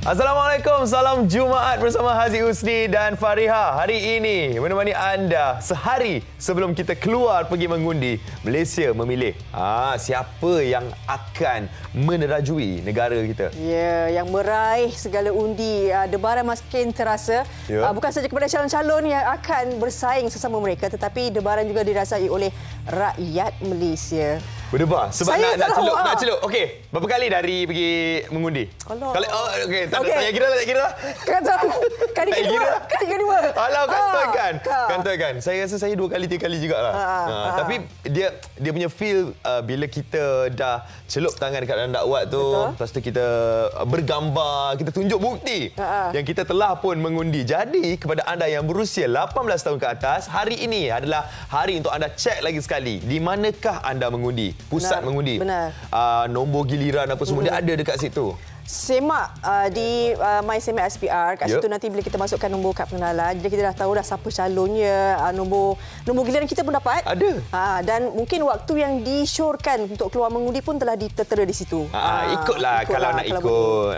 Assalamualaikum, salam Jumaat bersama Haziq Husni dan Fariha. Hari ini menemani anda sehari sebelum kita keluar pergi mengundi. Malaysia memilih siapa yang akan menerajui negara kita. Ya, yang meraih segala undi. Debaran makin terasa. Bukan saja kepada calon-calon yang akan bersaing sesama mereka, tetapi debaran juga dirasai oleh rakyat Malaysia. Berdebar sebab nak celup. Okey, berapa kali dari pergi mengundi? Allah. Okey, tak kira lah. Kali kedua. Alah, kantoi. Saya rasa saya 2 kali 3 kali jugalah. Tapi dia punya feel bila kita dah celup tangan dekat dalam dakwat tu, betul. Lepas tu kita bergambar, kita tunjuk bukti yang kita telah pun mengundi. Jadi kepada anda yang berusia 18 tahun ke atas, hari ini adalah hari untuk anda cek lagi sekali di manakah anda mengundi. Pusat mengundi. Benar. Nombor giliran apa semua dia ada dekat situ. Semak di My Semak SPR. Kat situ nanti bila kita masukkan nombor kad pengenalan, jadi kita dah tahu dah siapa calonnya, nombor giliran kita pun dapat. Ada. Dan mungkin waktu yang disyorkan untuk keluar mengundi pun telah tertera di situ. Ikutlah kalau nak ikut.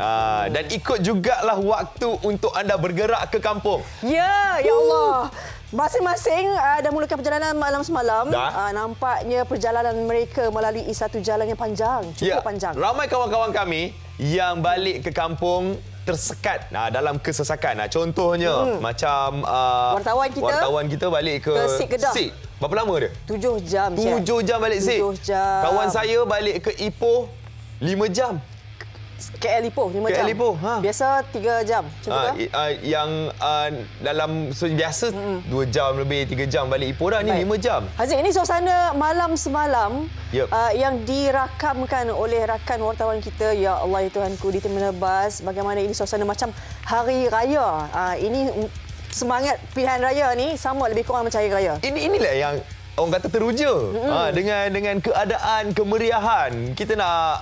Dan ikut jugalah waktu untuk anda bergerak ke kampung. Ya Allah. Masing-masing dah mulakan perjalanan malam semalam. Nampaknya perjalanan mereka melalui satu jalan yang panjang, cukup panjang. Ramai kawan-kawan kami yang balik ke kampung tersekat dalam kesesakan. Contohnya macam wartawan kita balik ke Kedah. Sik. Berapa lama dia? 7 jam. 7 jam balik Sik. 7 jam. Kawan saya balik ke Ipoh 5 jam. KL Ipoh 5 jam. KL Ipoh, Biasa 3 jam. Yang dalam biasa 2 jam lebih, 3 jam balik Ipoh dah. Ni 5 jam. Haziq, ini suasana malam semalam yang dirakamkan oleh rakan wartawan kita. Ya Allah, ya Tuhanku, di terminal bas. Bagaimana ini suasana macam hari raya. Ini semangat pilihan raya ni sama lebih kurang macam hari raya. Inilah yang orang kata teruja dengan keadaan kemeriahan kita nak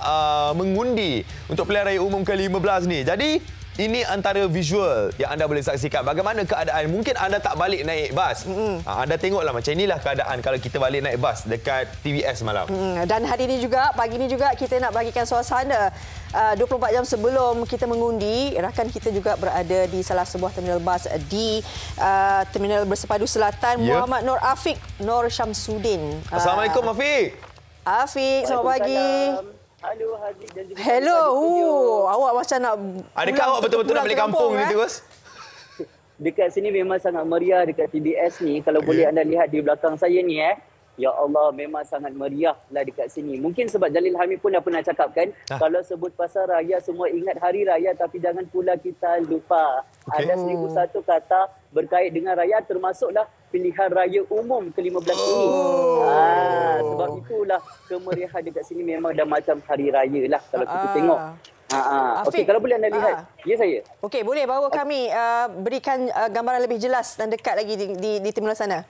mengundi untuk pilihan raya umum ke-15 ni. Jadi ini antara visual yang anda boleh saksikan bagaimana keadaan. Mungkin anda tak balik naik bas. Anda tengoklah macam inilah keadaan kalau kita balik naik bas dekat TVS malam. Dan hari ini juga, pagi ini juga kita nak bagikan suasana 24 jam sebelum kita mengundi. Rakan kita juga berada di salah sebuah terminal bas di Terminal Bersepadu Selatan. Muhammad Nur Afiq Nur Syamsuddin. Assalamualaikum Afiq. Afiq, selamat pagi. Halo Haziq dan juga hello. Awak macam nak adakah awak betul-betul nak balik kampung ni terus? Dekat sini memang sangat meriah dekat TBS ni. Kalau boleh anda lihat di belakang saya ni ya Allah, memang sangat meriah lah dekat sini. Mungkin sebab Jalil Hamid pun dah pernah cakap kan, kalau sebut pasal raya semua ingat hari raya, tapi jangan pula kita lupa. Ada 1001 kata berkait dengan raya, termasuklah pilihan raya umum ke-15 ini. Sebab itulah kemeriahan dekat sini memang dah macam hari raya lah kalau kita tengok. Okey, kalau boleh anda lihat. Ya, saya. Okey, boleh bawa kami berikan gambaran lebih jelas dan dekat lagi di terminal sana.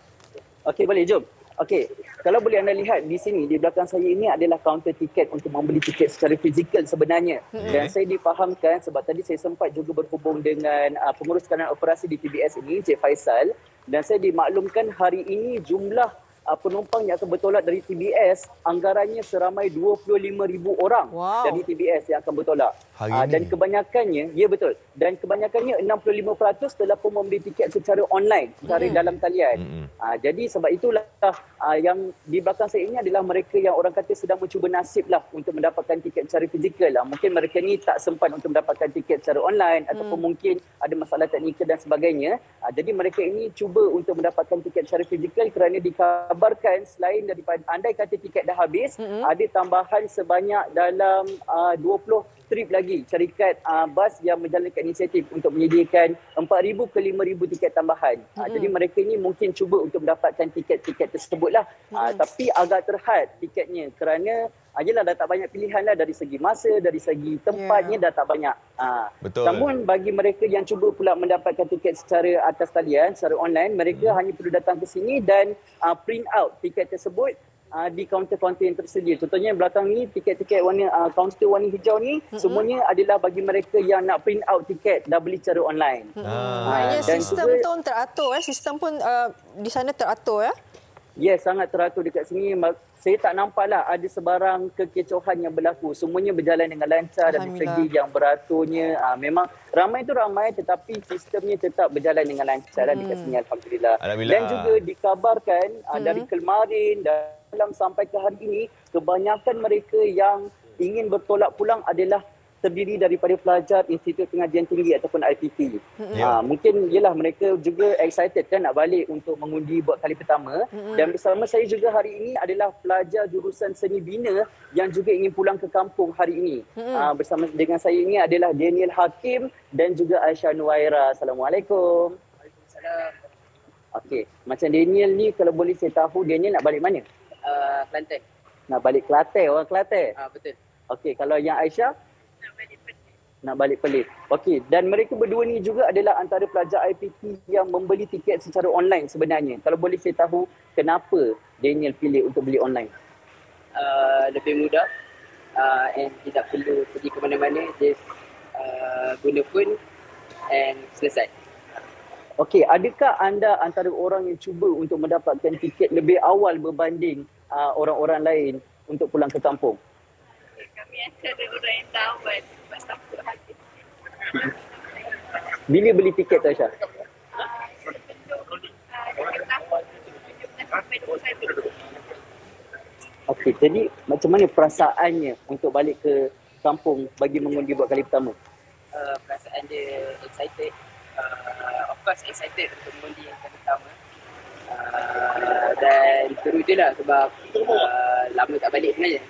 Okey, boleh, jom. Okey, kalau boleh anda lihat di sini, di belakang saya ini adalah kaunter tiket untuk membeli tiket secara fizikal sebenarnya. Dan saya difahamkan sebab tadi saya sempat juga berhubung dengan pengurus kanan operasi di TBS ini, Cik Faisal. Dan saya dimaklumkan hari ini jumlah penumpang yang akan bertolak dari TBS anggarannya seramai 25,000 orang dari TBS yang akan bertolak. Dan kebanyakannya, ya betul, dan kebanyakannya 65% telah pun membeli tiket secara online, secara dalam talian. Jadi sebab itulah yang di belakang saya ini adalah mereka yang orang kata sedang mencuba nasib lah untuk mendapatkan tiket secara fizikal. Mungkin mereka ni tak sempat untuk mendapatkan tiket secara online ataupun mungkin ada masalah teknikal dan sebagainya. Jadi mereka ini cuba untuk mendapatkan tiket secara fizikal kerana dikabarkan selain daripada andai kata tiket dah habis, ada tambahan sebanyak dalam 20 trip lagi syarikat bas yang menjalankan inisiatif untuk menyediakan 4,000 ke 5,000 tiket tambahan. Jadi mereka ini mungkin cuba untuk mendapatkan tiket-tiket tersebutlah. Tapi agak terhad tiketnya kerana jelah dah tak banyak pilihan lah dari segi masa, dari segi tempatnya dah tak banyak. Betul. Namun bagi mereka yang cuba pula mendapatkan tiket secara atas talian, secara online, mereka hanya perlu datang ke sini dan print out tiket tersebut di kaunter-kaunter yang tersedia. Contohnya belakang ni tiket-tiket warna kaunter warna hijau ni semuanya adalah bagi mereka yang nak print out tiket dah beli secara online. Maknanya sistem pun teratur sistem pun di sana teratur Yes, sangat teratur dekat sini. Saya tak nampaklah ada sebarang kekecohan yang berlaku. Semuanya berjalan dengan lancar dari segi yang beraturnya. Memang ramai tu ramai tetapi sistemnya tetap berjalan dengan lancar dekat sini, Alhamdulillah. Dan juga dikabarkan dari kemarin dalam sampai ke hari ini, kebanyakan mereka yang ingin bertolak pulang adalah terdiri daripada pelajar Institut Pengajian Tinggi ataupun IPT. Mungkin ialah mereka juga excited kan nak balik untuk mengundi buat kali pertama. Dan bersama saya juga hari ini adalah pelajar jurusan Seni Bina yang juga ingin pulang ke kampung hari ini. Bersama dengan saya ini adalah Daniel Hakim dan juga Aisyah Nuwaira. Assalamualaikum. Waalaikumsalam. Okey, macam Daniel ni kalau boleh saya tahu Daniel nak balik mana? Kelantan. Nak balik Kelantan, orang Kelantan? Betul. Okey, kalau yang Aisyah? Nak balik Perlis. Okey, dan mereka berdua ni juga adalah antara pelajar IPT yang membeli tiket secara online sebenarnya. Kalau boleh saya tahu kenapa Daniel pilih untuk beli online? Lebih mudah and tidak perlu pergi ke mana-mana, just guna phone and selesai. Okey, adakah anda antara orang yang cuba untuk mendapatkan tiket lebih awal berbanding orang-orang lain untuk pulang ke kampung? Kami antara orang yang tamat lepas takut habis. Bila beli tiket tu, Aisyah? Dekat tahun 17 sampai 21. Okey, jadi macam mana perasaannya untuk balik ke kampung bagi mengundi buat kali pertama? Perasaan dia excited. Of course excited untuk mengundi yang kali pertama. Dan terujalah sebab lama tak balik sebenarnya.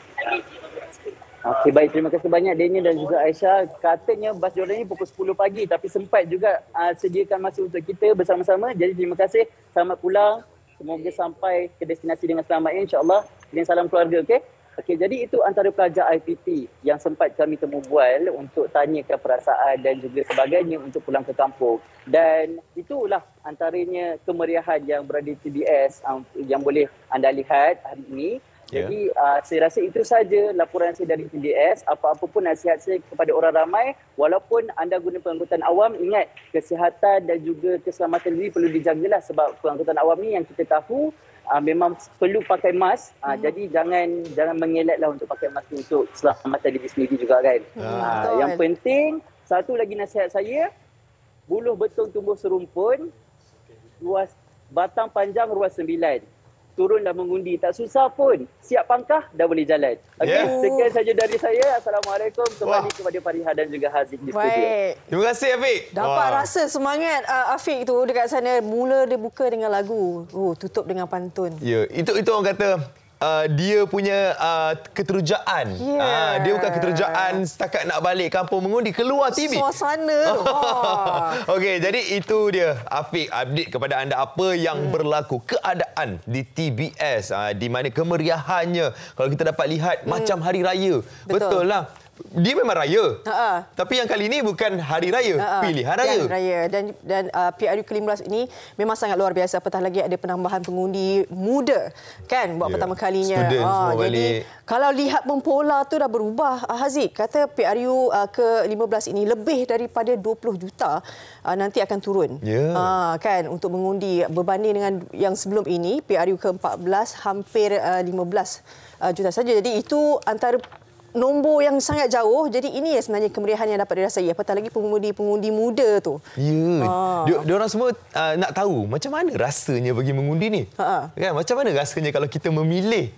Okey, baik. Terima kasih banyak Daniel dan juga Aisyah. Katanya bas diorang ni pukul 10 pagi tapi sempat juga sediakan masa untuk kita bersama-sama. Jadi terima kasih. Selamat pulang. Semoga sampai ke destinasi dengan selamat insya-Allah. Dan salam keluarga, okey? Okey, jadi itu antara pelajar IPT yang sempat kami temu bual untuk tanyakan perasaan dan juga sebagainya untuk pulang ke kampung. Dan itulah antaranya kemeriahan yang berada di TBS yang boleh anda lihat hari ini. Jadi saya rasa itu saja laporan saya dari TBS. Apa-apa pun nasihat saya kepada orang ramai, walaupun anda guna pengangkutan awam, ingat kesihatan dan juga keselamatan diri perlu dijagalah sebab pengangkutan awam ni yang kita tahu memang perlu pakai mask. Jadi jangan mengelaklah untuk pakai mask untuk keselamatan diri sendiri juga kan. Yang penting, satu lagi nasihat saya, buluh betung tumbuh serumpun, ruas batang panjang ruas 9. Turunlah mengundi, tak susah pun. Siap pangkah, dah boleh jalan. Okey, sekian saja dari saya. Assalamualaikum. Kembali kepada Fariha dan juga Haziq di studio. Terima kasih, Afiq. Dapat rasa semangat Afiq tu dekat sana. Mula dia buka dengan lagu, tutup dengan pantun. Ya, itu orang kata dia punya keterujaan. Dia bukan keterujaan setakat nak balik kampung mengundi, keluar TV. Suasana. Okey, jadi itu dia Afiq update kepada anda apa yang berlaku, keadaan di TBS, di mana kemeriahannya kalau kita dapat lihat macam hari raya. Betul lah. Dia memang raya. Tapi yang kali ini bukan hari raya, pilihan raya. Dan PRU ke-15 ini memang sangat luar biasa. Apatah lagi ada penambahan pengundi muda kan buat pertama kalinya. Jadi kalau lihat mempola tu dah berubah. Haziq kata PRU ke-15 ini lebih daripada 20 juta nanti akan turun. Kan untuk mengundi berbanding dengan yang sebelum ini PRU ke-14 hampir 15 juta saja. Jadi itu antara nombor yang sangat jauh. Jadi ini sebenarnya kemeriahan yang dapat dirasai. Apatah lagi pengundi-pengundi muda tu. Dia orang semua nak tahu macam mana rasanya bagi mengundi ni. Kan macam mana rasanya kalau kita memilih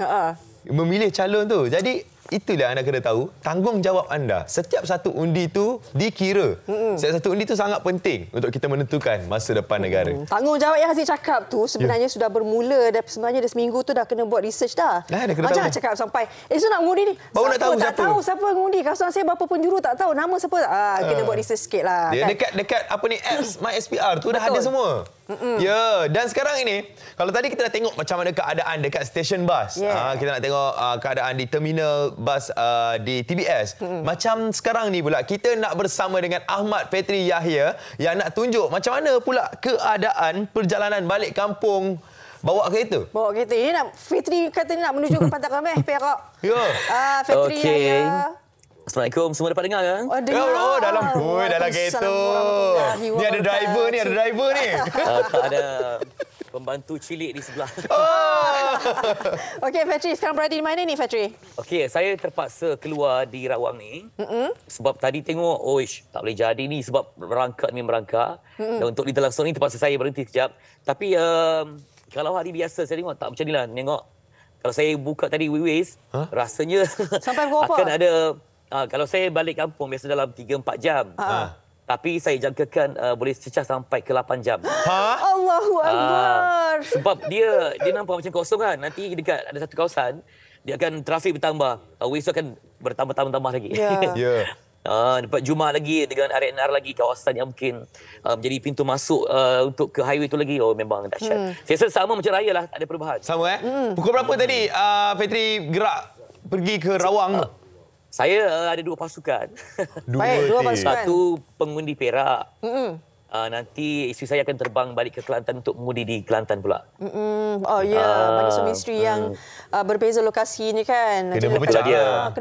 calon tu. Jadi itulah anda kena tahu tanggungjawab anda. Setiap satu undi tu dikira. Setiap satu undi tu sangat penting untuk kita menentukan masa depan negara. Tanggungjawab yang Haziq cakap tu sebenarnya sudah bermula dan sebenarnya dah seminggu tu dah kena buat research dah. Macam nak cakap sampai so nak mengundi ni. Baru nak tahu siapa. Tak tahu siapa mengundi. Kawasan saya berapa penjuru tak tahu. Nama siapa kena buat research sikit lah. Dia kan? Dekat apa ni apps MySPR tu dah ada semua. Dan sekarang ini kalau tadi kita dah tengok macam mana keadaan dekat stesen bas. Kita nak tengok keadaan di terminal bas di TBS. Macam sekarang ni pula kita nak bersama dengan Ahmad Petri Yahya yang nak tunjuk macam mana pula keadaan perjalanan balik kampung bawa kereta. Ini nak Fitri kata nak menuju ke Pantai Kemeh, Perak. Fitri Yahya. Assalamualaikum, semua dapat dengar kan? Dalam kereta. Ni ada driver ni, Tak ada pembantu cilik di sebelah. Okey, Fatri, sekarang berada di mana ni, Fatri? Okey, saya terpaksa keluar di Rawang ni. Sebab tadi tengok, tak boleh jadi ni sebab merangkak. Dan untuk di langsung ni terpaksa saya berhenti sekejap. Tapi kalau hari biasa saya tengok tak macam ni lah. Tengok, kalau saya buka tadi Waze, rasanya sampai berapa? akan ada... kalau saya balik kampung biasa dalam 3-4 jam. Tapi saya jangkakan boleh cecah sampai ke 8 jam. Allahu Akbar. Sebab dia nampak macam kosong kan. Nanti dekat ada satu kawasan, dia akan trafik bertambah. Waze akan bertambah lagi. Ya. Dapat Jumaat lagi dengan RNR lagi, kawasan yang mungkin menjadi pintu masuk untuk ke highway tu lagi. Memang dahsyat. Saya rasa sama macam raya lah, tak ada perubahan. Sama Pukul berapa tadi Fatri gerak pergi ke Rawang? Saya ada 2 pasukan. Dua pasukan. Satu pengundi Perak. Nanti isteri saya akan terbang balik ke Kelantan untuk mengundi di Kelantan pula. Bagi suami isteri yang berbeza lokasi ni kan. Kena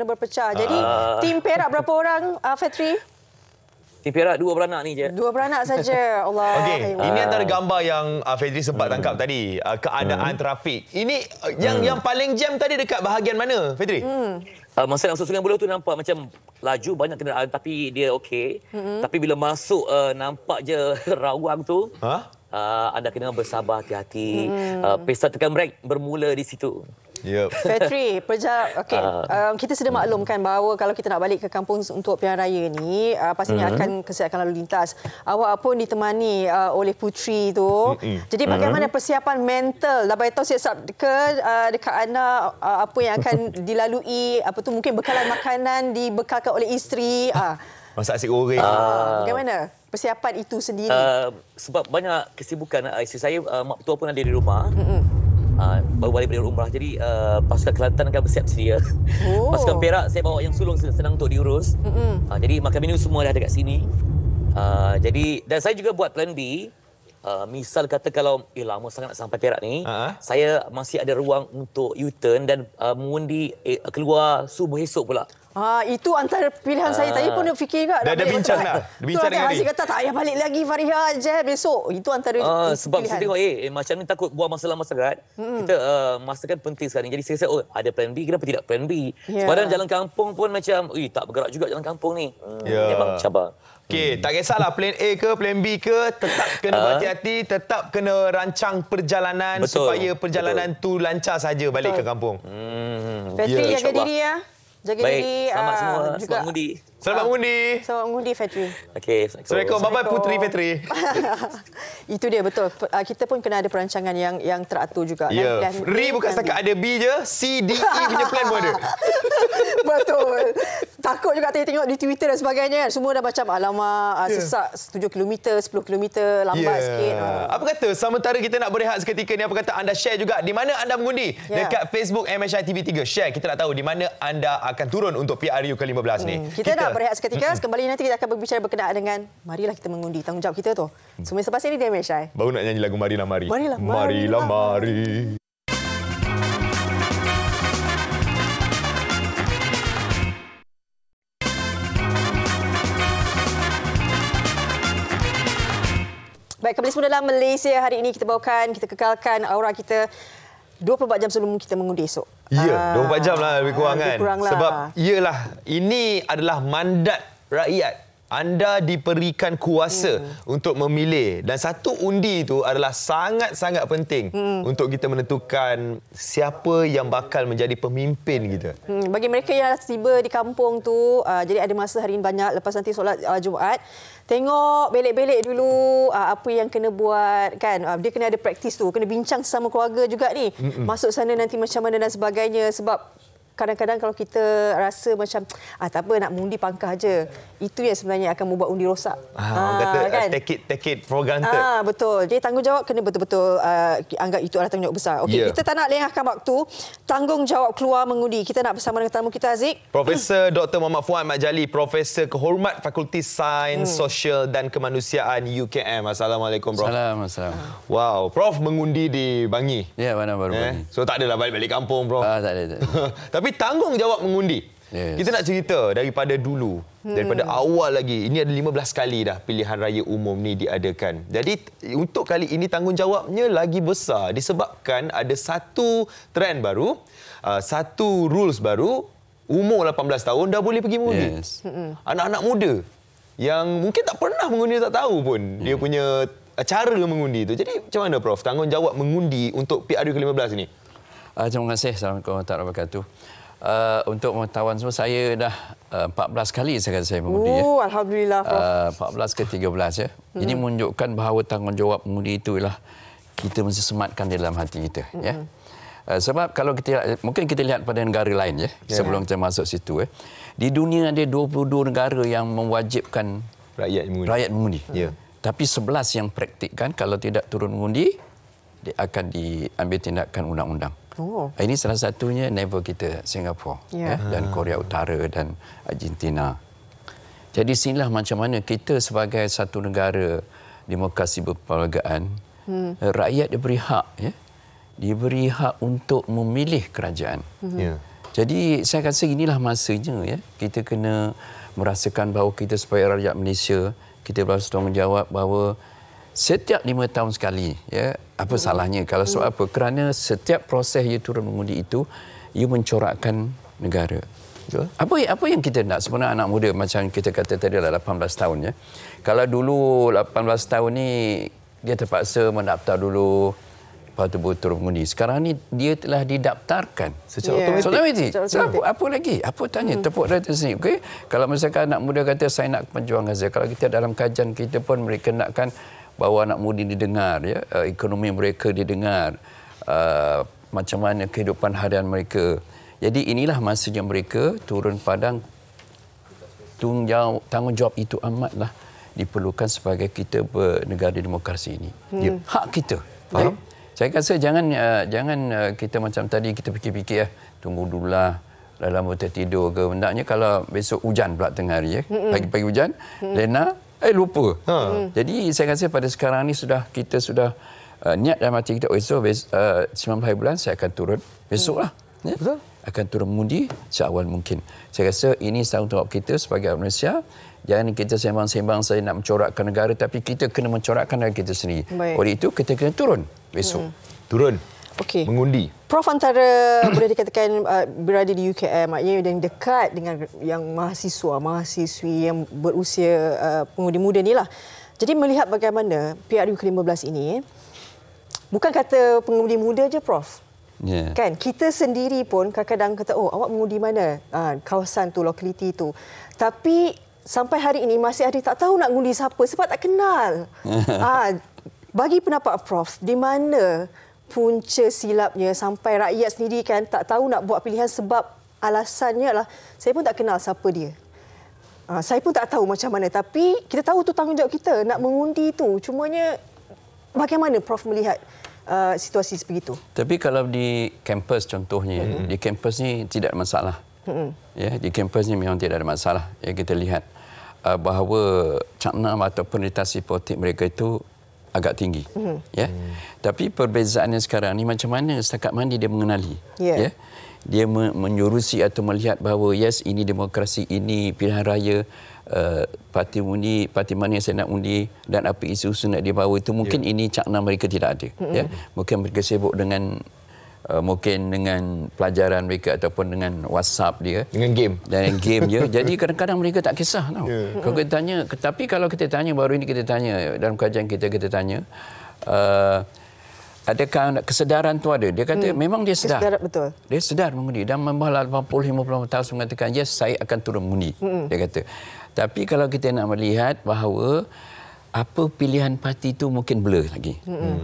berpecah. Jadi tim Perak berapa orang, Fatri? Tim Perak 2 beranak ni je. 2 beranak saja. Allah. Okey, ini antara gambar yang Fatri sempat tangkap tadi, keadaan trafik. Ini yang paling jam tadi dekat bahagian mana, Fatri? Masa nak masuk Sungai Buloh tu nampak macam laju banyak kenderaan tapi dia okey. Tapi bila masuk nampak je Rawang tu, anda kena bersabar, hati-hati. Pesta tekan brek bermula di situ. Yep. Fatri, kita sudah maklumkan bahawa kalau kita nak balik ke kampung untuk pilihan raya ni, pastinya akan kesihatan lalu lintas. Awak pun ditemani oleh puteri tu. Jadi bagaimana persiapan mental? Dah bagi tahu siap ke dekat anda apa yang akan dilalui, mungkin bekalan makanan dibekalkan oleh isteri. Masak nasi goreng. Bagaimana persiapan itu sendiri? Sebab banyak kesibukan isteri saya, mak mertua pun ada di rumah. Baru balik dari umrah. Jadi pasukan Kelantan akan bersiap sedia. Pasukan Perak saya bawa yang sulung senang untuk diurus. Jadi makan minum semua dah dekat sini. Jadi dan saya juga buat plan B. Misal kata kalau lama sangat nak sampai Perak ni, saya masih ada ruang untuk U-turn dan mengundi keluar subuh esok pula. Itu antara pilihan saya tadi pun fikir juga. Dah bincang dah. Bincang dengan dia. Kata tak payah balik lagi Fariha je besok. Itu antara sebab pilihan. Saya tengok macam ni takut buang masa lama sangat. Kita masa kan penting sekarang. Jadi saya rasa ada plan B, kenapa tidak plan B? Padahal jalan kampung pun macam tak bergerak juga jalan kampung ni. Memang cabar. Okey, tak kisahlah plan A ke plan B ke, tetap kena berhati-hati, tetap kena rancang perjalanan supaya perjalanan tu lancar saja balik ke kampung. Fatri, jaga diri ya. Jaga diri. Selamat semua. Selamat mengundi. Selamat mengundi. Selamat mengundi, Fatri. Okey. Assalamualaikum. Bye-bye Puteri Fatri. Itu dia, betul. Kita pun kena ada perancangan yang teratur juga. Ya. Free bukan setakat ada B je, C, D, E punya plan pun ada. Betul. Takut juga tengok di Twitter dan sebagainya. Semua dah macam alamak, sesak 7 km, 10 km, lambat sikit. Apa kata, sementara kita nak berehat seketika ni, apa kata anda share juga di mana anda mengundi? Dekat Facebook MHI TV3. Share, kita nak tahu di mana anda akan turun untuk PRU ke-15 ni. Kita nak berehat seketika. Kembali nanti kita akan berbicara berkenaan dengan marilah kita mengundi. Tanggungjawab kita tu. Semua selepas ini dia MHI. Baru nak nyanyi lagu Marilah Mari. Marilah Mari. Baik, kembali semula dalam Malaysia hari ini. Kita kekalkan aura kita 24 jam sebelum kita mengundi esok. Ya, 24 jam lah lebih kurang kan. Sebab ini adalah mandat rakyat. Anda diberikan kuasa untuk memilih. Dan satu undi itu adalah sangat-sangat penting untuk kita menentukan siapa yang bakal menjadi pemimpin kita. Bagi mereka yang tiba di kampung tu, jadi ada masa hari ini banyak lepas nanti solat Jumaat. Tengok belik-belik dulu apa yang kena buat kan. Dia kena ada praktis tu, kena bincang sesama keluarga juga ni. Masuk sana nanti macam mana dan sebagainya. Sebab kadang-kadang kalau kita rasa macam tak apa, nak mengundi pangkah je, itu yang sebenarnya akan membuat undi rosak. Kata take it for granted. Betul. Jadi tanggungjawab kena betul-betul anggap itu adalah tanggungjawab besar. Okey, kita tak nak lengahkan waktu. Tanggungjawab keluar mengundi. Kita nak bersama dengan tamu kita, Aziz. Profesor Dr. Muhammad Fuad Mat Jali, Profesor Kehormat Fakulti Sains Sosial dan Kemanusiaan UKM. Assalamualaikum, Prof. Assalamualaikum. Wow, Prof mengundi di Bangi. Ya, mana baru Bangi. So tak adalah balik-balik kampung, Prof. Tak ada. Tapi tanggungjawab mengundi. Kita nak cerita daripada dulu, daripada awal lagi. Ini ada 15 kali dah pilihan raya umum ni diadakan. Jadi untuk kali ini tanggungjawabnya lagi besar disebabkan ada satu trend baru, satu rules baru. Umur 18 tahun dah boleh pergi mengundi. Anak-anak muda yang mungkin tak pernah mengundi, tak tahu pun dia punya cara mengundi tu. Jadi macam mana Prof tanggungjawab mengundi untuk PRU ke-15 ini? Terima kasih. Assalamualaikum warahmatullahi wabarakatuh. Untuk pengetahuan semua, saya dah 14 kali saya mengundi. Alhamdulillah. 14 ke 13 ya. Ini menunjukkan bahawa tanggungjawab mengundi itu ialah kita mesti sematkan di dalam hati kita. Ya. Sebab kalau mungkin kita lihat pada negara lain ya, sebelum kita masuk situ. Di dunia ada 22 negara yang mewajibkan rakyat mengundi. Tapi 11 yang praktikkan, kalau tidak turun mengundi, dia akan diambil tindakan undang-undang. Ini salah satunya neighbor kita, Singapura dan Korea Utara dan Argentina. Jadi sinilah macam mana kita sebagai satu negara demokrasi berperlembagaan, rakyat diberi hak, diberi hak untuk memilih kerajaan. Jadi saya rasa inilah masanya kita kena merasakan bahawa kita sebagai rakyat Malaysia, kita bertanggungjawab bahawa setiap 5 tahun sekali, apa salahnya? Kalau sebab apa? Kerana setiap proses ia turun mengundi itu, ia mencorakkan negara. Apa yang kita nak sebenarnya anak muda, macam kita kata tadi adalah 18 tahun. Ya. Kalau dulu 18 tahun ni, dia terpaksa mendaftar dulu, lepas tu turun mengundi. Sekarang ni dia telah didaftarkan secara otomatik. Apa lagi? Apa tanya? Tepuk data sini. Okay? Kalau misalkan anak muda kata, saya nak perjuangan saya. Kalau kita dalam kajian kita pun, mereka nakkan bahawa anak muda didengar, ekonomi mereka didengar, macam mana kehidupan harian mereka. Jadi inilah masanya mereka turun padang. Tanggungjawab itu amatlah diperlukan sebagai kita bernegara demokrasi ini. Hak kita. Saya rasa jangan kita macam tadi kita fikir-fikir tunggu dululah dalam tertidur ke. Hendaknya kalau besok hujan pula tengah hari, pagi-pagi hujan, lena lupa. Jadi saya rasa pada sekarang ni kita sudah niat dalam hati kita, esok 19 bulan saya akan turun. Besoklah. Betul. Akan turun mengundi seawal mungkin. Saya rasa ini tanggungjawab kita sebagai Malaysia. Jangan kita sembang-sembang saya nak mencorakkan negara, tapi kita kena mencorakkan negara kita sendiri. Oleh itu kita kena turun besok. Turun. Mengundi. Prof antara boleh dikatakan berada di UKM, maknanya yang dekat dengan yang mahasiswi yang berusia pengundi muda ni lah. Jadi melihat bagaimana PRU ke-15 ini, bukan kata pengundi muda je Prof. Kan kita sendiri pun kadang-kadang kata, awak mengundi mana kawasan tu, lokaliti tu. Tapi sampai hari ini masih ada tak tahu nak mengundi siapa sebab tak kenal. Bagi pendapat Prof, di mana punca silapnya sampai rakyat sendiri kan tak tahu nak buat pilihan sebab alasannya adalah saya pun tak kenal siapa dia. Saya pun tak tahu macam mana, tapi kita tahu tu tanggungjawab kita nak mengundi tu. Cumanya bagaimana Prof melihat situasi sebegitu? Tapi kalau di kampus contohnya, di kampus ni tidak ada masalah. Di kampus ni memang tidak ada masalah. Kita lihat bahawa cakna atau penetrasi politik mereka itu agak tinggi. Tapi perbezaannya sekarang ni macam mana, setakat mana dia mengenali. Dia menyurusi atau melihat bahawa ini demokrasi, ini pilihan raya, parti mana yang saya nak undi dan apa isu-isu nak dibawa itu, mungkin ini cakna mereka tidak ada. Mungkin mereka sibuk dengan mungkin dengan pelajaran mereka ataupun dengan WhatsApp dia, dengan game dia. Jadi kadang-kadang mereka tak kisah tau. Kalau kita tanya, tapi kalau kita tanya, baru ini kita tanya dalam kajian kita tanya, adakah kesedaran tu ada? Dia kata memang dia sedar. Betul. Dia sedar mengundi dan membalas 80-50 tahun mengatakan yes, saya akan turun mengundi. Dia kata. Tapi kalau kita nak melihat bahawa apa pilihan parti itu mungkin blur lagi.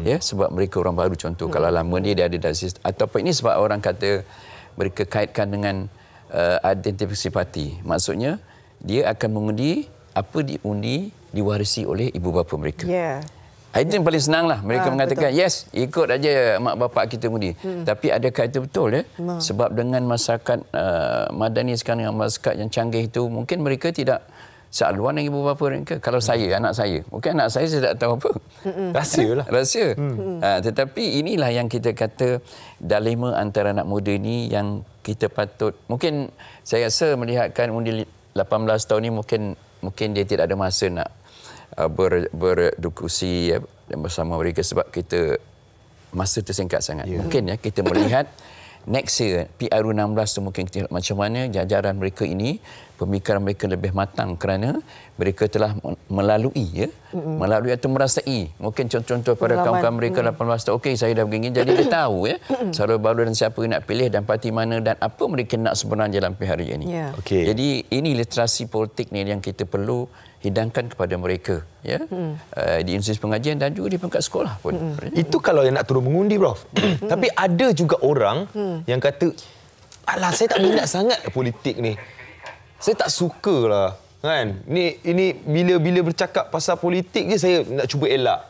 Sebab mereka orang baru, contoh kalau lama ni dia ada sistem, ataupun ini sebab orang kata mereka kaitkan dengan identifikasi parti. Maksudnya dia akan mengundi apa diundi diwarisi oleh ibu bapa mereka. Itu yang paling senang lah. Mereka mengatakan, yes, ikut aja mak bapak kita mengundi. Tapi adakah itu betul? Sebab dengan masyarakat madani sekarang, dengan masyarakat yang canggih itu, mungkin mereka tidak Sealuan dengan ibu bapa mereka. Kalau saya, anak saya. Mungkin anak saya tak tahu apa. Rahsia lah. Rahsia. Tetapi inilah yang kita kata dilema antara anak muda ini yang kita patut. Mungkin saya rasa melihatkan undi 18 tahun ini mungkin dia tidak ada masa nak berdiskusi bersama mereka sebab kita masa tersingkat sangat. Mungkin kita melihat next year PRU 16 tu mungkin kita lihat macam mana jajaran mereka ini, pemikiran mereka lebih matang kerana mereka telah melalui melalui atau merasai mungkin contoh-contoh pada kawan-kawan mereka 18 tahun, okey saya dah begini, jadi dia tahu saudara baru dan siapa yang nak pilih dan parti mana dan apa mereka nak sebenarnya dalam pilihan raya ini. Jadi ini literasi politik ni yang kita perlu hidangkan kepada mereka di institusi pengajian dan juga di peringkat sekolah pun. Itu kalau yang nak turun mengundi, Prof. Tapi ada juga orang yang kata, alah saya tak minat sangat politik ni. Saya tak sukalah. Kan? Ini bila bercakap pasal politik je saya nak cuba elak.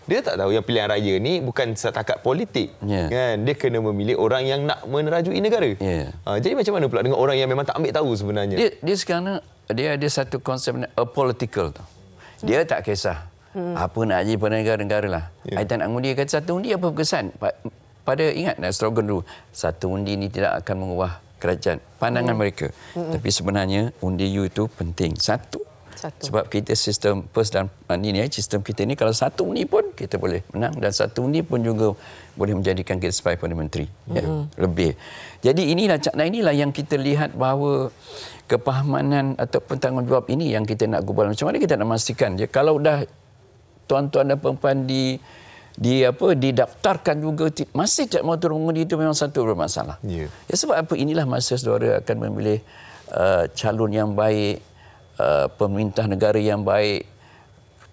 Dia tak tahu yang pilihan raya ni bukan setakat politik. Kan? Dia kena memilih orang yang nak menerajui negara. Jadi macam mana pula dengan orang yang memang tak ambil tahu sebenarnya? Dia sekarang dia ada satu konsep apolitical tu. Dia tak kisah apa nak jadi pada negara-negara lah. I tak nak undi, kata satu undi apa berkesan? Pada ingat slogan dulu, satu undi ni tidak akan mengubah kerajaan. Pandangan mereka. Tapi sebenarnya undi you itu penting. Satu. Sebab kita sistem PERS dan sistem kita ni kalau satu undi pun kita boleh menang dan satu undi pun juga boleh menjadikan kita sebagai Perdana Menteri. Lebih. Jadi inilah yang kita lihat bahawa kepahamanan ataupun tanggungjawab ini yang kita nak gubal. Macam mana kita nak memastikan kalau dah tuan-tuan dan perempuan didaftarkan juga masih tak mau turun mengundi, itu memang satu bermasalah. Sebab apa, inilah masa saudara akan memilih calon yang baik, pemerintah negara yang baik,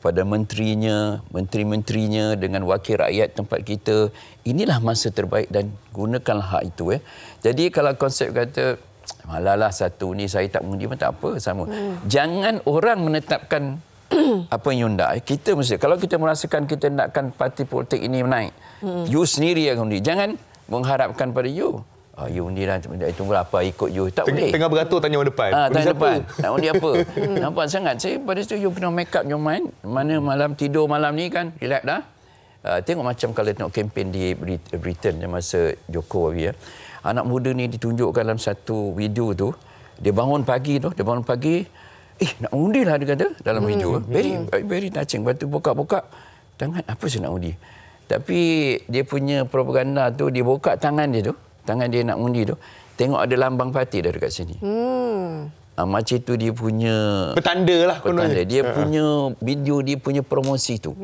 pada menterinya, menteri-menterinya dengan wakil rakyat tempat kita. Inilah masa terbaik dan gunakanlah hak itu. Jadi kalau konsep kata malahlah satu ni saya tak mengundi pun tak apa, sama. Jangan orang menetapkan apa yang nak. Kita mesti, kalau kita merasakan kita nakkan parti politik ini naik, you sendiri yang undi. Jangan mengharapkan pada you. You undi lah, tunggu apa ikut you. Tak boleh. Tengah beratur tanya orang depan. Tanya depan. Nak undi apa? Nampak sangat. Saya pada situ you kena make up your mind. Mana malam tidur malam ni kan, relax dah. Tengok macam kalau tengok kempen di Britain masa Jokowi. Anak muda ni ditunjukkan dalam satu video tu. Dia bangun pagi, nak undi lah dia kata dalam video. Very touching. Lepas tu buka-buka tangan, apa saya nak undi? Tapi dia punya propaganda tu, dia buka tangan dia tu, tangan dia nak undi tu, tengok ada lambang parti dah dekat sini. Macam itu dia punya petanda lah. Dia punya video, dia punya promosi tu.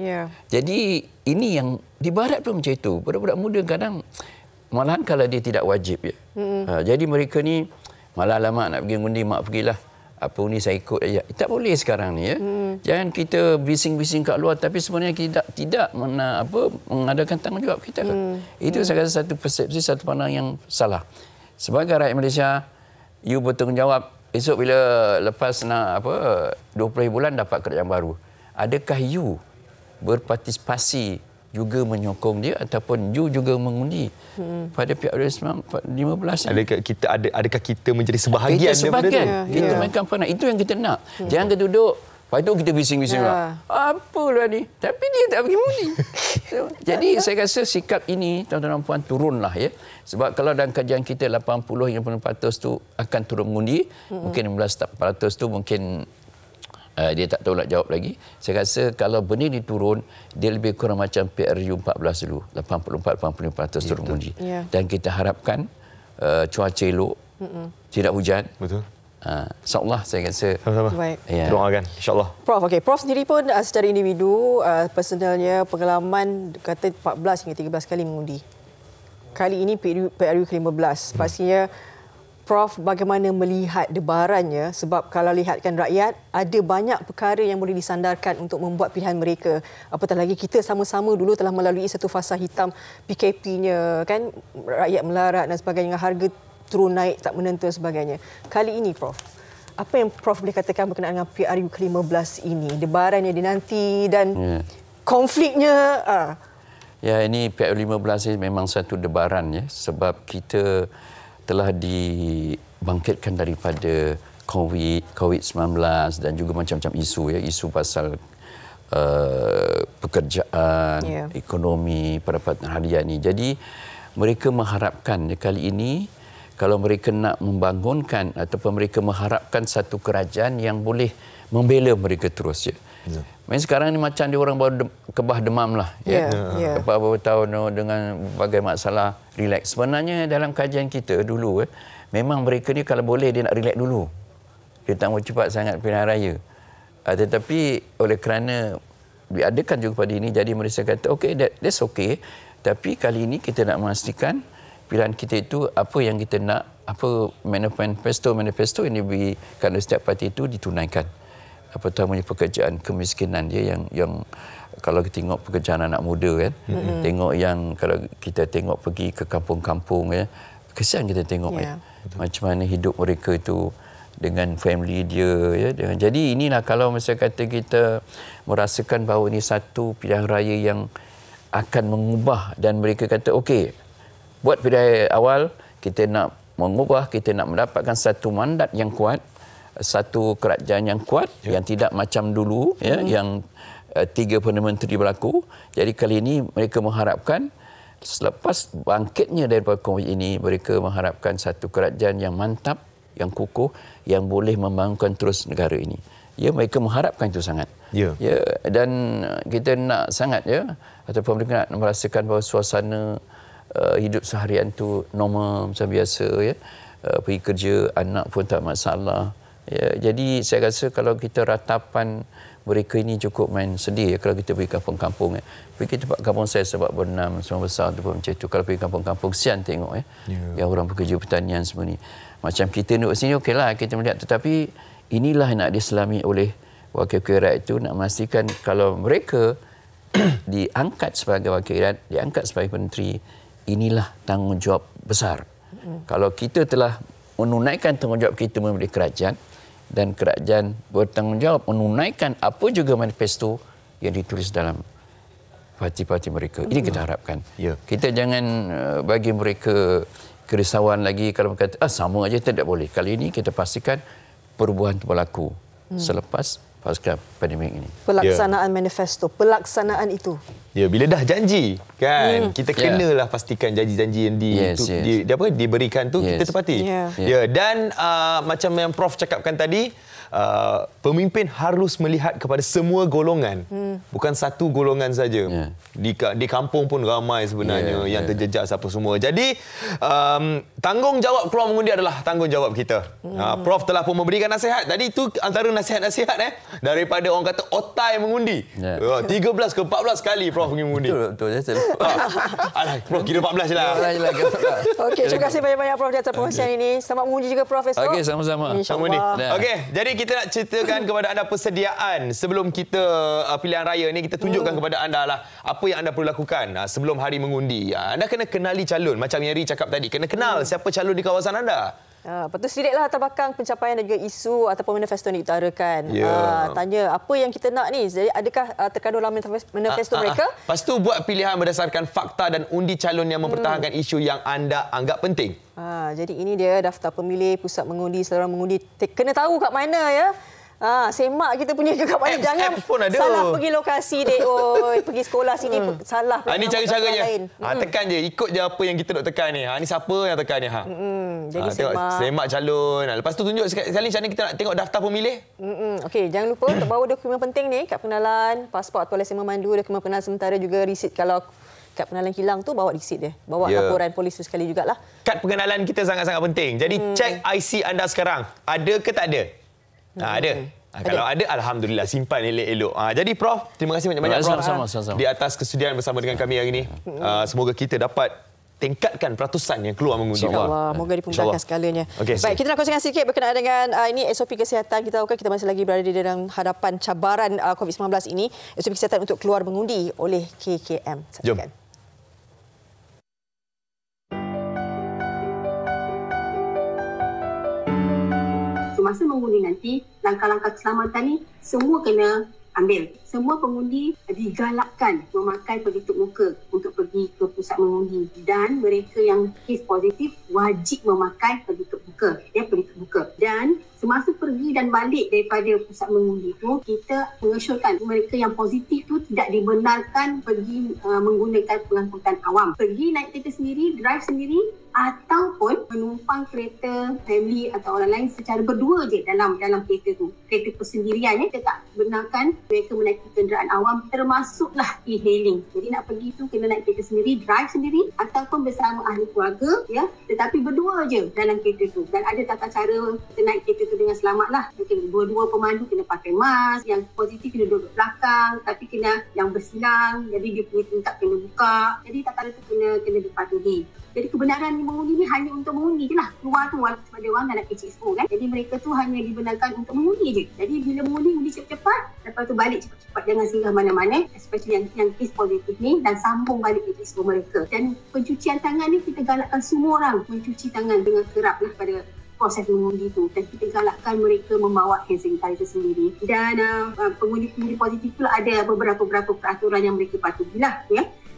Jadi ini yang di barat pun macam itu. Budak-budak muda kadang malahan kalau dia tidak wajib jadi mereka ni malah lama nak pergi undi, mak pergilah. Apa undi saya ikut aja. Tak boleh sekarang ni Jangan kita bising-bising kat luar tapi sebenarnya kita tidak mengadakan tanggungjawab kita. Itu saya rasa satu persepsi, satu pandang yang salah. Sebagai rakyat Malaysia, you bertanggungjawab. Esok bila lepas nak 20 bulan dapat kerajaan baru. Adakah you berpartisipasi juga menyokong dia ataupun you juga mengundi pada pihak 15? Adakah kita menjadi sebahagian daripada itu? Kita mainkan peranan. Itu yang kita nak. Jangan kita duduk, lepas itu kita bising-bising. Apalah ni? Tapi dia tak pergi mengundi. Jadi saya rasa sikap ini tuan-tuan dan puan turunlah Sebab kalau dalam kajian kita 80 hingga 90% tu akan turun mengundi, mungkin 16% tu mungkin dia tak tahu nak jawab lagi. Saya rasa kalau benda ni turun, dia lebih kurang macam PRU 14 dulu. 84-85% turun mengundi. Dan kita harapkan cuaca elok, tidak hujan. Betul. InsyaAllah saya rasa. Sama-sama. Doakan, insyaAllah. Prof, Prof sendiri pun secara individu, personalnya, pengalaman kata 14 hingga 13 kali mengundi. Kali ini PRU ke-15. Pastinya Prof, bagaimana melihat debarannya? Sebab kalau lihatkan rakyat, ada banyak perkara yang boleh disandarkan untuk membuat pilihan mereka. Apatah lagi kita sama-sama dulu telah melalui satu fasa hitam PKP-nya, kan? Rakyat melarat dan sebagainya, harga turun naik tak menentu dan sebagainya. Kali ini, Prof, apa yang Prof boleh katakan berkenaan dengan PRU ke-15 ini? Debaran yang dinanti dan konfliknya. Ini PRU 15 ini memang satu debaran sebab kita telah dibangkitkan daripada COVID-19 dan juga macam-macam isu ya, isu pasal pekerjaan, ekonomi, pendapatan harian ini. Jadi mereka mengharapkan kali ini kalau mereka nak membangunkan ataupun mereka mengharapkan satu kerajaan yang boleh membela mereka terus ya. Sekarang ni macam dia orang baru kebah demam lah ya. Beberapa tahun dengan berbagai masalah relax. Sebenarnya dalam kajian kita dulu memang mereka ni kalau boleh dia nak relax dulu. Dia tak mau cepat sangat pilihan raya. Tetapi oleh kerana diadakan juga pada ini, jadi mereka kata okey, that's okay. Tapi kali ini kita nak memastikan pilihan kita itu apa yang kita nak, apa manifesto yang diberikan oleh setiap parti itu ditunaikan. Pertamanya pekerjaan kemiskinan dia yang kalau kita tengok pekerjaan anak muda kan, tengok yang kalau kita tengok pergi ke kampung-kampung ya, kesian kita tengok macam mana hidup mereka itu dengan family dia ya. Jadi inilah kalau misalnya kata kita merasakan bahawa ini satu pilihan raya yang akan mengubah dan mereka kata okey, buat pilihan awal kita nak mengubah, kita nak mendapatkan satu mandat yang kuat, satu kerajaan yang kuat yang tidak macam dulu ya, yang 3 Perdana Menteri berlaku. Jadi kali ini mereka mengharapkan selepas bangkitnya daripada COVID ini, mereka mengharapkan satu kerajaan yang mantap, yang kukuh, yang boleh membangunkan terus negara ini. Ya, mereka mengharapkan itu sangat. Ya, dan kita nak sangat ya, ataupun mereka nak merasakan bahawa suasana hidup seharian tu normal macam biasa ya. Pergi kerja, anak pun tak masalah. Ya, jadi saya rasa kalau kita ratapan mereka ini cukup main sedih ya, kalau kita pergi kampung-kampung ya. Pergi tempat kampung saya sebab bernam semua besar tu pun macam tu. Kalau pergi kampung-kampung sian tengok ya. Yang orang bekerja pertanian semua ni. Macam kita duduk sini okeylah kita melihat, tetapi inilah yang nak diselami oleh wakil-wakil rakyat itu, nak memastikan kalau mereka diangkat sebagai wakil rakyat, diangkat sebagai menteri, inilah tanggungjawab besar. Kalau kita telah menunaikan tanggungjawab kita memberi kerajaan dan kerajaan bertanggungjawab menunaikan apa juga manifesto yang ditulis dalam parti-parti mereka. Ini kita harapkan. Kita jangan bagi mereka kerisauan lagi kalau mereka kata sama aja, tidak boleh. Kali ini kita pastikan perubahan itu berlaku selepas pasca pandemik ini. Pelaksanaan manifesto, pelaksanaan itu. Ya, bila dah janji kan, kita kenalah pastikan janji-janji yang diberikan tu kita tepati. Ya, dan macam yang Prof cakapkan tadi, pemimpin harus melihat kepada semua golongan, bukan satu golongan saja. Di kampung pun ramai sebenarnya yang terjejas apa semua. Jadi tanggungjawab keluar mengundi adalah tanggungjawab kita. Prof telah pun memberikan nasihat. Tadi itu antara nasihat-nasihat daripada orang kata otai mengundi. 13 ke 14 kali Prof pergi mengundi. Betul. Prof kira 14 je lah. Okey, terima kasih banyak-banyak Prof di atas perkongsian ini. Selamat mengundi juga Prof esok. Okey, sama-sama. Okey, jadi kita nak ceritakan kepada anda persediaan sebelum kita pilihan raya ni, kita tunjukkan kepada anda lah apa yang anda perlu lakukan sebelum hari mengundi. Anda kena kenali calon, macam yang Ri cakap tadi, kena kenal siapa calon di kawasan anda. Lepas tu sedikitlah latar belakang pencapaian dan juga isu ataupun manifesto yang diutarakan. Tanya apa yang kita nak ni. Jadi adakah terkandung dalam manifesto mereka? Lepas tu buat pilihan berdasarkan fakta dan undi calon yang mempertahankan isu yang anda anggap penting. Jadi ini dia daftar pemilih, pusat mengundi, saluran mengundi. Kena tahu kat mana ya. Semak kita punya juga banyak. Jangan salah pergi lokasi dek. Pergi sekolah sini salah. Ini cara-caranya. Tekan je, ikut je apa yang kita nak tekan ni. Ni siapa yang tekan ni? Jadi semak calon. Lepas tu tunjuk sekali macam mana kita nak tengok daftar pemilih. Okey, jangan lupa bawa dokumen penting ni, kad pengenalan, pasport atau lesen memandu, dokumen pengenalan sementara, juga resit kalau kad pengenalan hilang tu bawa resit dia. Bawa laporan polis tu sekali jugalah. Kad pengenalan kita sangat-sangat penting. Jadi cek IC anda sekarang. Ada ke tak ada? Ada. Kalau ada, alhamdulillah, simpan elok-elok. Jadi Prof, terima kasih banyak-banyak Prof sama-sama di atas kesediaan bersama dengan kami hari ini. Semoga kita dapat tingkatkan peratusan yang keluar mengundi. InsyaAllah. Moga dipermudahkan segalanya. Baik, kita nak kongsikan sikit berkenaan dengan ini SOP kesihatan. Kita tahu kan kita masih lagi berada di dalam hadapan cabaran COVID-19 ini. SOP kesihatan untuk keluar mengundi oleh KKM. Jom. Masa mengundi nanti, langkah-langkah keselamatan ni semua kena ambil. Semua pengundi digalakkan memakai pelitup muka untuk pergi ke pusat mengundi, dan mereka yang kes positif wajib memakai pelitup muka. terbuka, pergi terbuka. Dan semasa pergi dan balik daripada pusat mengundi tu, kita mengesyorkan mereka yang positif tu tidak dibenarkan pergi menggunakan pengangkutan awam. Pergi naik kereta sendiri, drive sendiri, ataupun menumpang kereta family atau orang lain secara berdua je dalam kereta tu. Kereta persendirian kita tak benarkan mereka menaiki kenderaan awam, termasuklah e-hailing. Jadi nak pergi tu kena naik kereta sendiri, drive sendiri ataupun bersama ahli keluarga, tetapi berdua je dalam kereta tu. Dan ada tata cara kita naik kereta tu dengan selamat lah. Mungkin dua-dua pemandu kena pakai mask, yang positif kena duduk belakang, tapi kena yang bersilang, jadi dia punya tingkap kena buka. Jadi tata cara tu kena dipatuhi. Jadi kebenaran mengundi ni hanya untuk mengundi je lah. Keluar tu sebab dia orang nak HSO kan. Jadi mereka tu hanya dibenarkan untuk mengundi je. Jadi bila mengundi cepat-cepat, lepas tu balik cepat-cepat. Jangan singgah mana-mana, especially yang kes positif ni, dan sambung balik HSO mereka. Dan pencucian tangan ni kita galakkan semua orang mencuci tangan dengan kerap lah pada proses mengundi tu. Dan kita galakkan mereka membawa hand sanitizer sendiri. Dan pengundi-pengundi positif tu ada beberapa peraturan yang mereka patuhilah.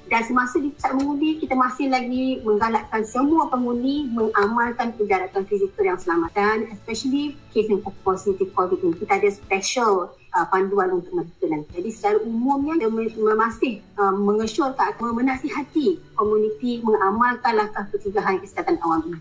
Dan semasa di pusat mengundi, kita masih lagi menggalakkan semua pengundi mengamalkan penjarakan fizikal yang selamat. Dan especially kes yang positif COVID ini, kita ada special panduan untuk mereka nanti. Jadi secara umumnya, dia masih mengesyorkan atau menasihati komuniti mengamalkan langkah pencegahan kesihatan awam ini.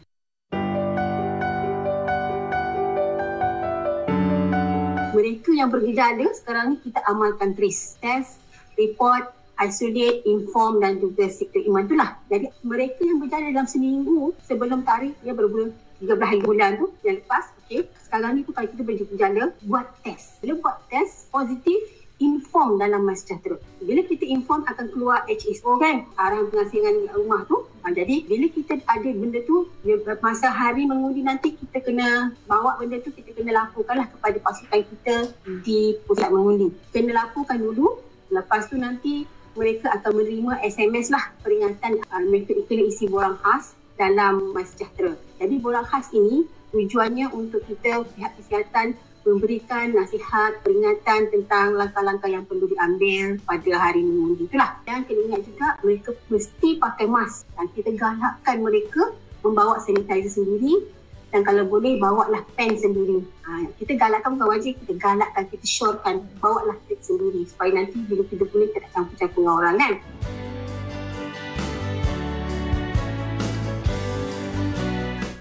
Mereka yang bergejala, sekarang ni kita amalkan trace, test, report, isolate, inform dan juga seek treatment tu lah. Jadi mereka yang berjaya dalam seminggu sebelum tarikh berbulan 13 hari bulan tu yang lepas, sekarang ni tu kalau kita bergejala, buat test. Bila buat test positif, inform dalam MySejahtera. Bila kita inform akan keluar HSO kan, arahan pengasingan rumah tu. Jadi bila kita ada benda tu, masa hari mengundi nanti kita kena bawa benda tu, kita kena laporkanlah kepada pasukan kita di pusat mengundi. Kena laporkan dulu, lepas tu nanti mereka akan menerima SMS lah peringatan mereka kena isi borang khas dalam MySejahtera. Jadi borang khas ini tujuannya untuk kita pihak kesihatan memberikan nasihat, peringatan tentang langkah-langkah yang perlu diambil pada hari mengundi itulah. Dan kena ingat juga mereka mesti pakai mask dan kita galakkan mereka membawa sanitizer sendiri. Dan kalau boleh, bawalah pen sendiri. Kita galakkan bukan wajib, kita galakkan, kita syorkan, bawalah pen sendiri. Supaya nanti bila kita boleh, kita tak campur-campur dengan orang kan.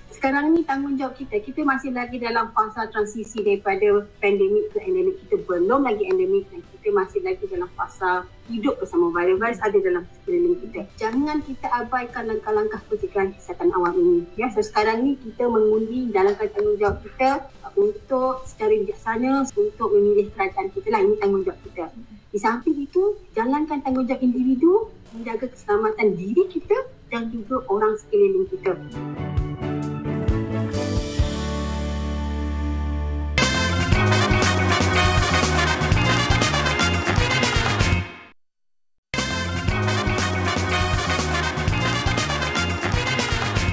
Sekarang ni tanggungjawab kita. Kita masih lagi dalam fasa transisi daripada pandemik ke endemik. Kita belum lagi endemik dan kita masih lagi dalam fasa hidup bersama virus ada dalam sekeliling kita. Jangan kita abaikan langkah-langkah pencegahan kesihatan awam ini. So sekarang ni kita mengundi jalankan tanggungjawab kita untuk secara bijaksana untuk memilih kerajaan kita lah. Ini tanggungjawab kita. Di samping itu, jalankan tanggungjawab individu menjaga keselamatan diri kita dan juga orang sekeliling kita.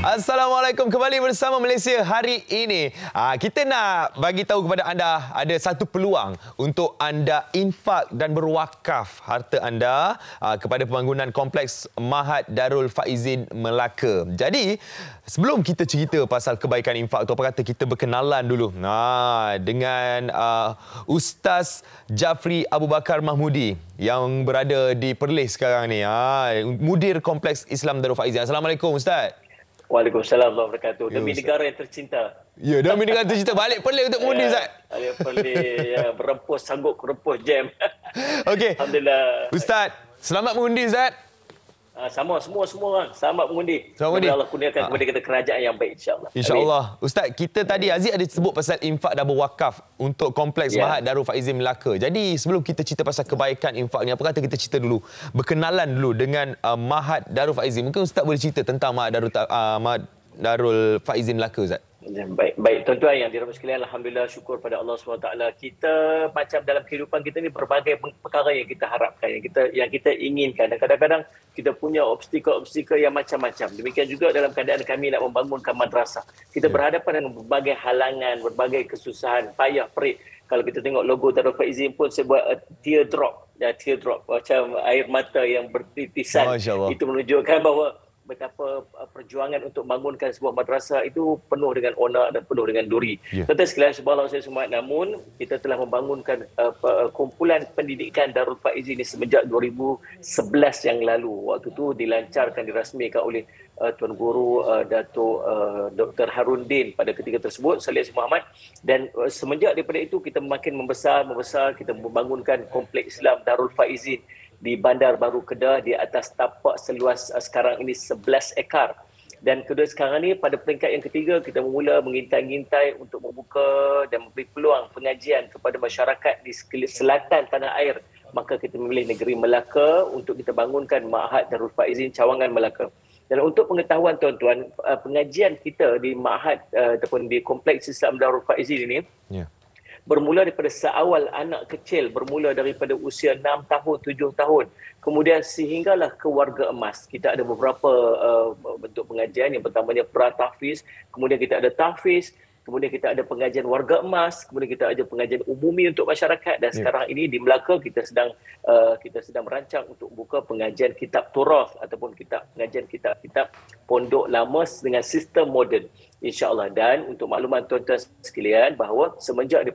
Assalamualaikum, kembali bersama Malaysia hari ini. Kita nak bagi tahu kepada anda ada satu peluang untuk anda infak dan berwakaf harta anda kepada pembangunan kompleks Mahat Darul Faizin Melaka. Jadi, sebelum kita cerita pasal kebaikan infak tu, apa kata kita berkenalan dulu dengan Ustaz Jafri Abu Bakar Mahmudi yang berada di Perlis sekarang ni. Mudir Kompleks Islam Darul Faizin. Assalamualaikum Ustaz. Waalaikumsalam warahmatullahi wabarakatuh. Demi negara yang tercinta. Ya, demi negara tercinta. Balik Perlis untuk mengundi, Ustaz. Balik Perlis, berempus, sanggup kerempus jam. Okey. Alhamdulillah. Ustaz, selamat mengundi, Ustaz. Semua orang. Selamat mengundi. Semoga Allah kurniakan kepada kita kerajaan yang baik, insyaAllah. InsyaAllah. Ustaz, kita tadi Aziz ada sebut pasal infak dan berwakaf untuk kompleks Mahat Darul Faizin Melaka. Jadi sebelum kita cerita pasal kebaikan infak ni, apa kata kita cerita dulu, berkenalan dulu dengan Mahat Darul Faizin. Mungkin Ustaz boleh cerita tentang Mahat Darul Faizin Melaka, Ustaz. Baik, tuan-tuan yang dirahmati sekalian, alhamdulillah, syukur pada Allah SWT. Kita macam dalam kehidupan kita ni berbagai perkara yang kita harapkan, yang kita inginkan, dan kadang-kadang kita punya obstakel yang macam-macam. Demikian juga dalam keadaan kami nak membangunkan madrasah. Kita berhadapan dengan berbagai halangan, berbagai kesusahan, payah, perit. Kalau kita tengok logo Darul Faizin pun saya buat teardrop macam air mata yang bertitisan. Itu menunjukkan bahawa betapa perjuangan untuk bangunkan sebuah madrasah itu penuh dengan onak dan penuh dengan duri. Tuan-tuan sekalian, subhanallah saya semua, namun kita telah membangunkan kumpulan pendidikan Darul Faizin ini semenjak 2011 yang lalu. Waktu itu dilancarkan, dirasmikan oleh Tuan Guru Datuk Dr. Harundin pada ketika tersebut, Salih Muhammad, dan semenjak daripada itu kita makin membesar, kita membangunkan kompleks Islam Darul Faizin di Bandar Baru Kedah di atas tapak seluas sekarang ini 11 ekar. Dan kedua sekarang ni pada peringkat yang ketiga kita mula mengintai-ngintai untuk membuka dan memberi peluang pengajian kepada masyarakat di selatan tanah air. Maka kita memilih negeri Melaka untuk kita bangunkan Ma'had Darul Faizin Cawangan Melaka. Dan untuk pengetahuan tuan-tuan, pengajian kita di Ma'had ataupun di Kompleks Islam Darul Faizin ini bermula daripada seawal anak kecil, bermula daripada usia 6 tahun, 7 tahun. Kemudian sehinggalah ke warga emas. Kita ada beberapa bentuk pengajian. Yang pertamanya pra-tahfiz, kemudian kita ada tahfiz, kemudian kita ada pengajian warga emas, kemudian kita ada pengajian umumi untuk masyarakat, dan sekarang ini di Melaka kita sedang merancang untuk buka pengajian kitab Turath ataupun pengajian kitab-kitab pondok lama dengan sistem moden, insya-Allah. Dan untuk makluman tuan-tuan sekalian bahawa semenjak dari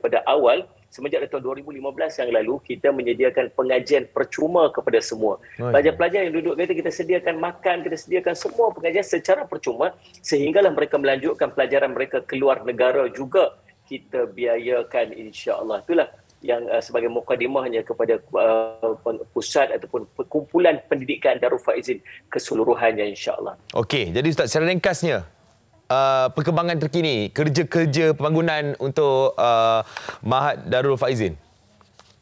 tahun 2015 yang lalu kita menyediakan pengajian percuma kepada semua. Pelajar-pelajar yang duduk kita sediakan makan, kita sediakan semua pengajian secara percuma sehinggalah mereka melanjutkan pelajaran mereka keluar negara juga kita biayakan, insya-Allah. Itulah yang sebagai mukadimahnya kepada pusat ataupun kumpulan pendidikan Darul Faizin keseluruhannya, insya-Allah. Okey, jadi Ustaz, secara ringkasnya perkembangan terkini kerja-kerja pembangunan untuk Ma'had Darul Faizin.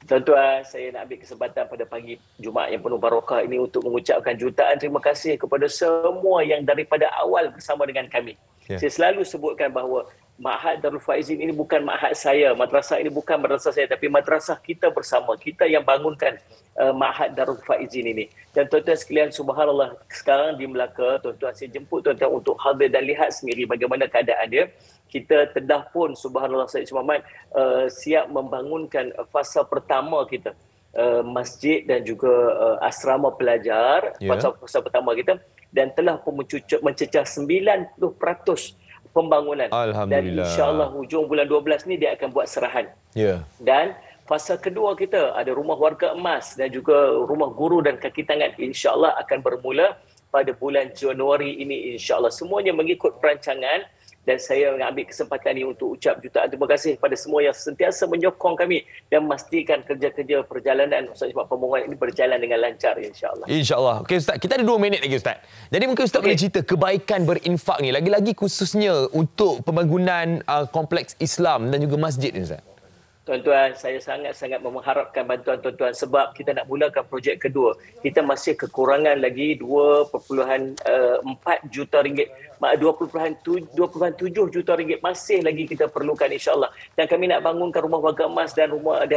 Tuan-tuan, saya nak ambil kesempatan pada pagi Jumaat yang penuh barakah ini untuk mengucapkan jutaan terima kasih kepada semua yang daripada awal bersama dengan kami. Saya selalu sebutkan bahawa Ma'had Darul Faizin ini bukan ma'had saya, madrasah ini bukan madrasah saya, tapi madrasah kita bersama. Kita yang bangunkan Ma'had Darul Faizin ini. Dan tuan-tuan sekalian, subhanallah, sekarang di Melaka, tuan-tuan, saya jemput tuan-tuan untuk hadir dan lihat sendiri bagaimana keadaan dia. Kita telah pun, subhanallah, Said Muhammad, siap membangunkan fasa pertama kita. Masjid dan juga asrama pelajar, fasa pertama kita, dan telah pun mencecah 90% pembangunan. Dan insya-Allah hujung bulan 12 ni dia akan buat serahan. Dan fasa kedua kita ada rumah warga emas dan juga rumah guru dan kaki tangan, insya-Allah akan bermula pada bulan Januari ini, insya-Allah. Semuanya mengikut perancangan. Dan saya mengambil kesempatan ini untuk ucap jutaan terima kasih kepada semua yang sentiasa menyokong kami dan memastikan kerja-kerja perjalanan Ustaz Ismail pembangunan ini berjalan dengan lancar, insya-Allah. Insya-Allah. Okey Ustaz, kita ada 2 minit lagi Ustaz. Jadi mungkin Ustaz boleh cerita kebaikan berinfak ni, lagi-lagi khususnya untuk pembangunan kompleks Islam dan juga masjid ni Ustaz. Tuan-tuan, saya sangat-sangat mengharapkan bantuan tuan-tuan sebab kita nak mulakan projek kedua. Kita masih kekurangan lagi 2.4 juta ringgit. 2.7 juta ringgit masih lagi kita perlukan, insya-Allah. Dan kami nak bangunkan rumah warga emas dan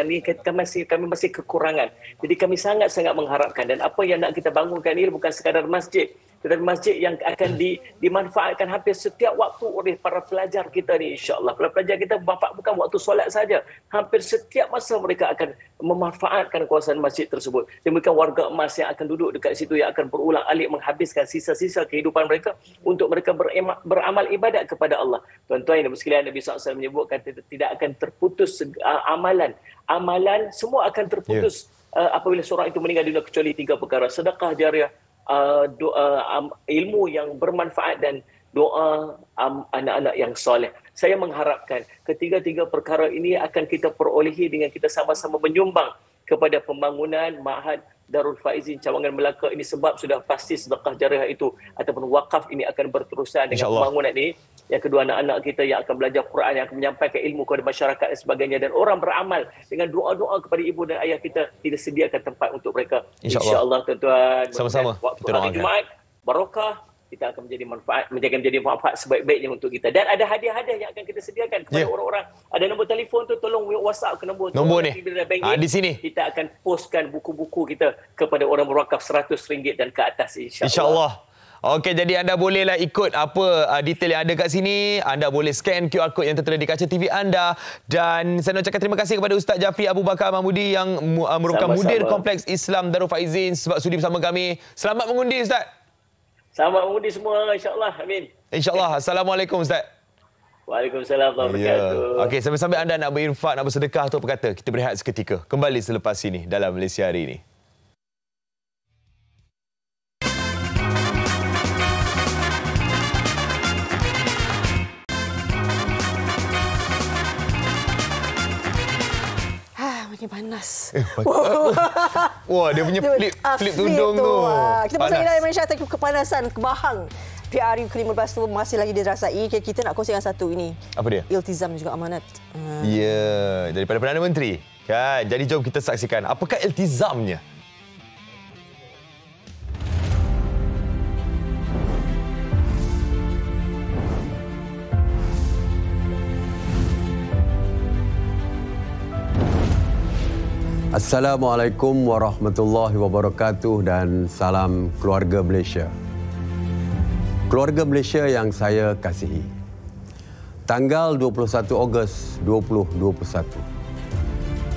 ni kami masih kekurangan. Jadi kami sangat-sangat mengharapkan, dan apa yang nak kita bangunkan ini bukan sekadar masjid, tetapi masjid yang akan dimanfaatkan hampir setiap waktu oleh para pelajar kita ni, insya-Allah. Para pelajar kita bermanfaat bukan waktu solat saja. Hampir setiap masa mereka akan memanfaatkan kawasan masjid tersebut. Demikian warga emas yang akan duduk dekat situ yang akan berulang-alik menghabiskan sisa-sisa kehidupan mereka untuk mereka beramal ibadat kepada Allah. Tuan-tuan dan sekalian, Nabi SAW menyebutkan tidak akan terputus amalan. Amalan semua akan terputus apabila seorang itu meninggal dunia kecuali 3 perkara. Sedekah jariah, ilmu yang bermanfaat dan doa anak-anak yang soleh. Saya mengharapkan ketiga-tiga perkara ini akan kita perolehi dengan kita sama-sama menyumbang kepada pembangunan Ma'had Darul Faizin Cawangan Melaka ini, sebab sudah pasti sedekah jariah itu ataupun wakaf ini akan berterusan dengan pembangunan ini. Yang kedua, anak-anak kita yang akan belajar Quran, yang akan menyampaikan ilmu kepada masyarakat dan sebagainya, dan orang beramal dengan doa-doa kepada ibu dan ayah kita, tidak sediakan tempat untuk mereka. InsyaAllah tuan-tuan. Sama-sama. Waktu hari Jumaat, barakah, kita akan menjadi manfaat sebaik-baiknya untuk kita. Dan ada hadiah-hadiah yang akan kita sediakan kepada orang-orang. Ada nombor telefon tu, tolong WhatsApp ke nombor ni. Di sini. Kita akan postkan buku-buku kita kepada orang berwakaf RM100 dan ke atas, insya-Allah. Okey, jadi anda bolehlah ikut apa detail yang ada kat sini. Anda boleh scan QR code yang tertera di kaca TV anda. Dan saya nak ucapkan terima kasih kepada Ustaz Jafri Abu Bakar Mahmudi yang merupakan mudir Kompleks Islam Darul Faizin sebab sudi bersama kami. Selamat mengundi Ustaz. Selamat mengundi semua, insyaAllah. Amin. InsyaAllah. Assalamualaikum, Ustaz. Waalaikumsalam warahmatullahi wabarakatuh. Okey, sambil-sambil anda nak berinfak, nak bersedekah atau apa kata, kita berehat seketika. Kembali selepas ini dalam Malaysia Hari Ini. Makin panas. Wah, dia punya flip tudung tu. Kita pasal wilayah Malaysia tapi kepanasan, kebahang. PRU ke-15 tu masih lagi dirasai. Kita nak kongsikan satu ini. Apa dia? Iltizam juga amanat. Ya, daripada Perdana Menteri. Kan? Jadi jom kita saksikan apakah iltizamnya. Assalamualaikum warahmatullahi wabarakatuh dan salam keluarga Malaysia. Keluarga Malaysia yang saya kasihi. Tanggal 21 Ogos 2021.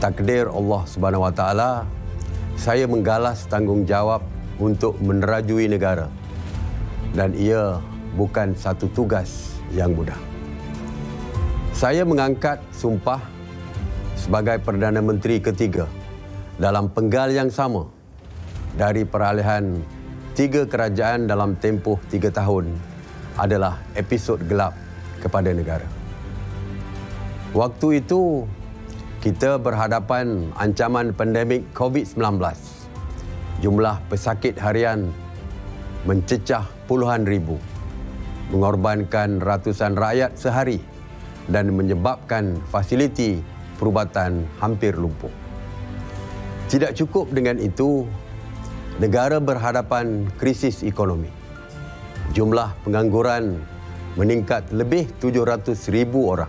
Takdir Allah Subhanahu Wa Taala, saya menggalas tanggungjawab untuk menerajui negara. Dan ia bukan satu tugas yang mudah. Saya mengangkat sumpah sebagai Perdana Menteri ketiga dalam penggal yang sama dari peralihan 3 kerajaan dalam tempoh 3 tahun adalah episod gelap kepada negara. Waktu itu, kita berhadapan ancaman pandemik COVID-19. Jumlah pesakit harian mencecah puluhan ribu, mengorbankan ratusan rakyat sehari dan menyebabkan fasiliti perubatan hampir lumpuh. Tidak cukup dengan itu, negara berhadapan krisis ekonomi. Jumlah pengangguran meningkat lebih 700,000 orang.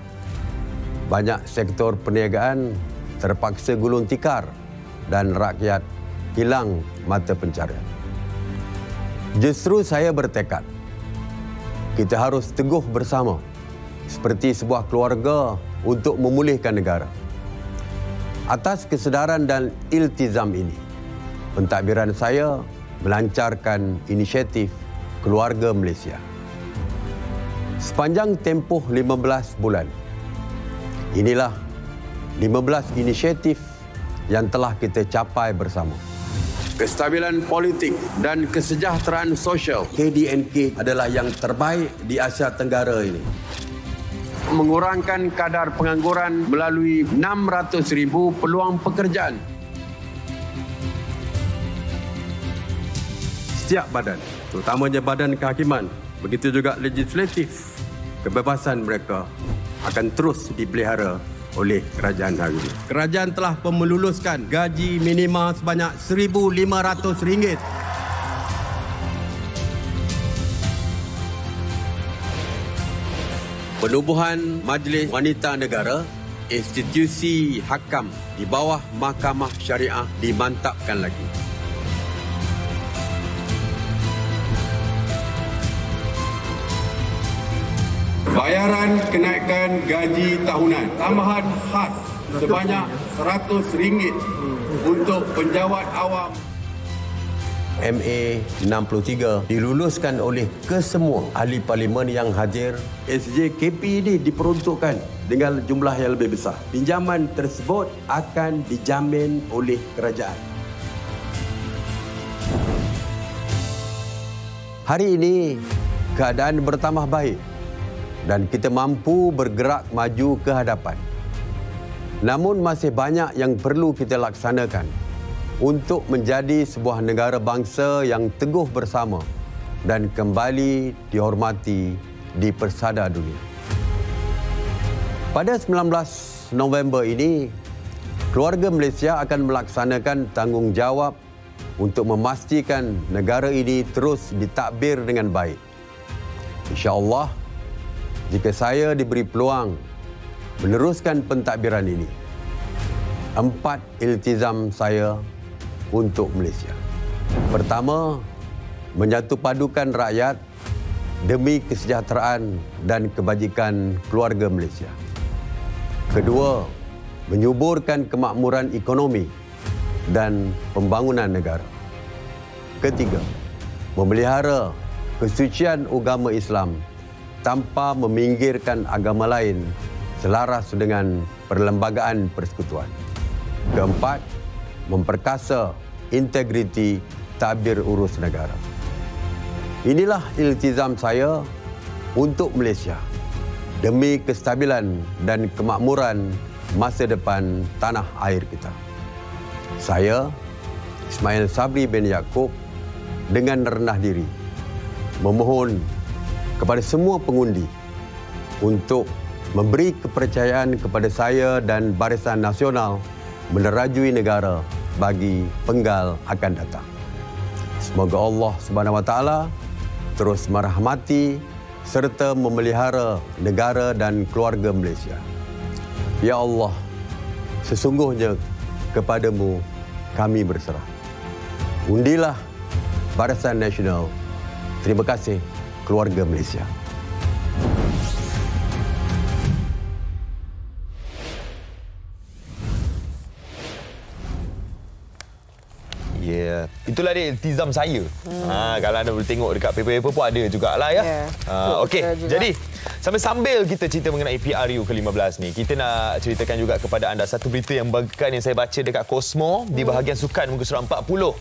Banyak sektor perniagaan terpaksa gulung tikar dan rakyat hilang mata pencarian. Justru saya bertekad, kita harus teguh bersama seperti sebuah keluarga untuk memulihkan negara. Atas kesedaran dan iltizam ini, pentadbiran saya melancarkan inisiatif Keluarga Malaysia. Sepanjang tempoh 15 bulan, inilah 15 inisiatif yang telah kita capai bersama. Kestabilan politik dan kesejahteraan sosial KDNK adalah yang terbaik di Asia Tenggara ini. Mengurangkan kadar pengangguran melalui 600,000 peluang pekerjaan. Setiap badan, terutamanya badan kehakiman, begitu juga legislatif, kebebasan mereka akan terus dipelihara oleh kerajaan hari ini. Kerajaan telah meluluskan gaji minima sebanyak RM1,500. Penubuhan Majlis Wanita Negara, institusi hakam di bawah Mahkamah Syariah dimantapkan lagi. Bayaran kenaikan gaji tahunan, tambahan khas sebanyak RM100 untuk penjawat awam. MA 63 diluluskan oleh kesemua ahli parlimen yang hadir. SJKP ini diperuntukkan dengan jumlah yang lebih besar. Pinjaman tersebut akan dijamin oleh kerajaan. Hari ini keadaan bertambah baik dan kita mampu bergerak maju ke hadapan. Namun masih banyak yang perlu kita laksanakan untuk menjadi sebuah negara bangsa yang teguh bersama dan kembali dihormati di persada dunia. Pada 19 November ini, keluarga Malaysia akan melaksanakan tanggungjawab untuk memastikan negara ini terus ditadbir dengan baik. InsyaAllah, jika saya diberi peluang meneruskan pentadbiran ini, 4 iltizam saya untuk Malaysia. Pertama, menyatupadukan rakyat demi kesejahteraan dan kebajikan keluarga Malaysia. Kedua, menyuburkan kemakmuran ekonomi dan pembangunan negara. Ketiga, memelihara kesucian agama Islam tanpa meminggirkan agama lain selaras dengan perlembagaan persekutuan. Keempat, memperkasa integriti tabir urus negara. Inilah iltizam saya untuk Malaysia demi kestabilan dan kemakmuran masa depan tanah air kita. Saya, Ismail Sabri bin Yaakob, dengan rendah diri memohon kepada semua pengundi untuk memberi kepercayaan kepada saya dan Barisan Nasional menerajui negara bagi penggal akan datang. Semoga Allah SWT terus merahmati serta memelihara negara dan keluarga Malaysia. Ya Allah, sesungguhnya kepadamu kami berserah. Undilah Barisan Nasional. Terima kasih, keluarga Malaysia. Ya, itulah dia iltizam saya. Kalau anda boleh tengok dekat paper-paper pun ada jugalah ya. Okey, jadi sambil kita cerita mengenai PRU ke-15 ni, kita nak ceritakan juga kepada anda satu berita yang membanggakan yang saya baca dekat Cosmo di bahagian sukan muka surat 40.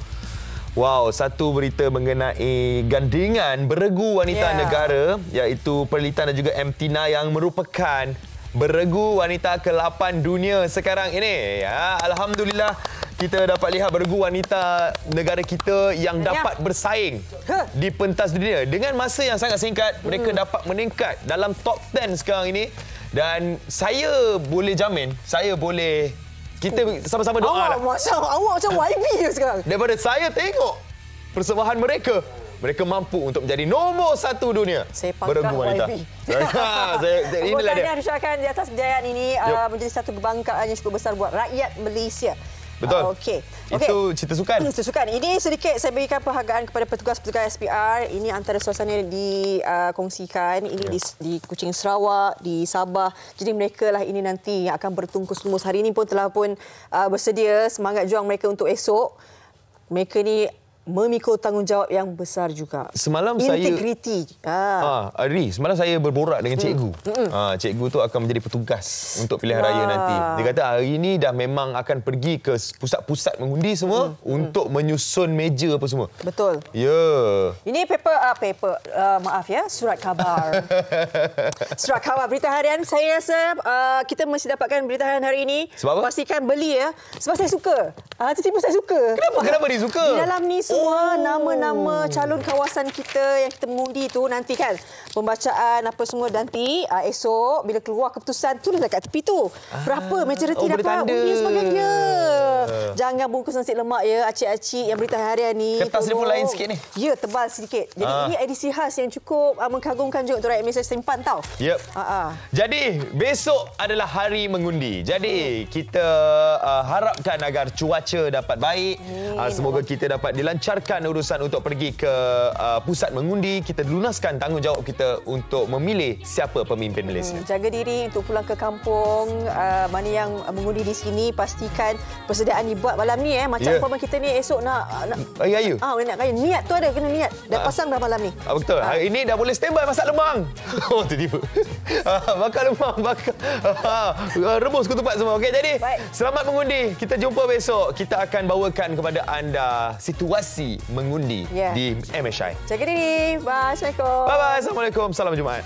Wow, satu berita mengenai gandingan beregu wanita negara, iaitu Perlitan dan juga MTNA yang merupakan beregu wanita ke-8 dunia sekarang ini. Ya, alhamdulillah kita dapat lihat beregu wanita negara kita yang dapat bersaing di pentas dunia. Dengan masa yang sangat singkat, mereka dapat meningkat dalam top 10 sekarang ini. Dan saya boleh jamin, kita sama-sama doa. Awak macam YB sekarang. Daripada saya tengok persembahan mereka, mereka mampu untuk menjadi nombor 1 dunia beregu wanita. Inilah dia. Ucapkan di atas kejayaan ini menjadi satu kebanggaan yang cukup besar buat rakyat Malaysia. Betul. Okey. Itu cerita sukan. Cerita sukan. Ini sedikit saya berikan penghargaan kepada petugas-petugas SPR. Ini antara suasana yang dikongsikan. Ini di Kuching Sarawak, di Sabah. Jadi mereka lah ini nanti yang akan bertungkus lumus. Hari ini pun telah bersedia semangat juang mereka untuk esok. Mereka ni memikul tanggungjawab yang besar juga. Semalam integriti. Semalam saya berborak dengan cikgu. Cikgu tu akan menjadi petugas untuk pilihan raya nanti. Dia kata hari ini dah memang akan pergi ke pusat-pusat mengundi semua untuk menyusun meja apa semua. Betul. Ya. Ini surat khabar. Surat khabar berita harian. Saya rasa kita mesti dapatkan berita harian hari ini. Sebab apa? Pastikan beli ya. Sebab saya suka. Tiba-tiba saya suka. Kenapa dia suka? Di dalam ni semua nama-nama calon kawasan kita yang kita mengundi tu nanti kan pembacaan apa semua nanti esok bila keluar keputusan tulis dekat tepi tu berapa majoriti dapat undi sebagainya. Jangan bungkus nasi lemak ya acik-acik yang berita harian ni. Kertas dia pun lain sikit ni. Ya, tebal sedikit. Jadi ini edisi khas yang cukup mengagumkan juga untuk rakyat Malaysia simpan tau. Yep. Jadi besok adalah hari mengundi. Jadi kita harapkan agar cuaca dapat baik. Semoga kita dapat dilancarkan urusan untuk pergi ke pusat mengundi. Kita lunaskan tanggungjawab kita untuk memilih siapa pemimpin Malaysia. Jaga diri untuk pulang ke kampung. Mana yang mengundi di sini, pastikan persediaan dibuat malam ni. Macam umpama kita ni esok nak raya. Nak raya. Niat tu ada, kena niat. Dah pasang dah malam ni. Betul. Hari ini dah boleh standby masak lemang. Tiba-tiba. Bakar lemang, rebus ketupat semua. Okey, jadi selamat mengundi. Kita jumpa besok. Kita akan bawakan kepada anda situasi mengundi di MSI. Jaga diri. Bye. Assalamualaikum. Bye-bye. Assalamualaikum. Salam Jumaat.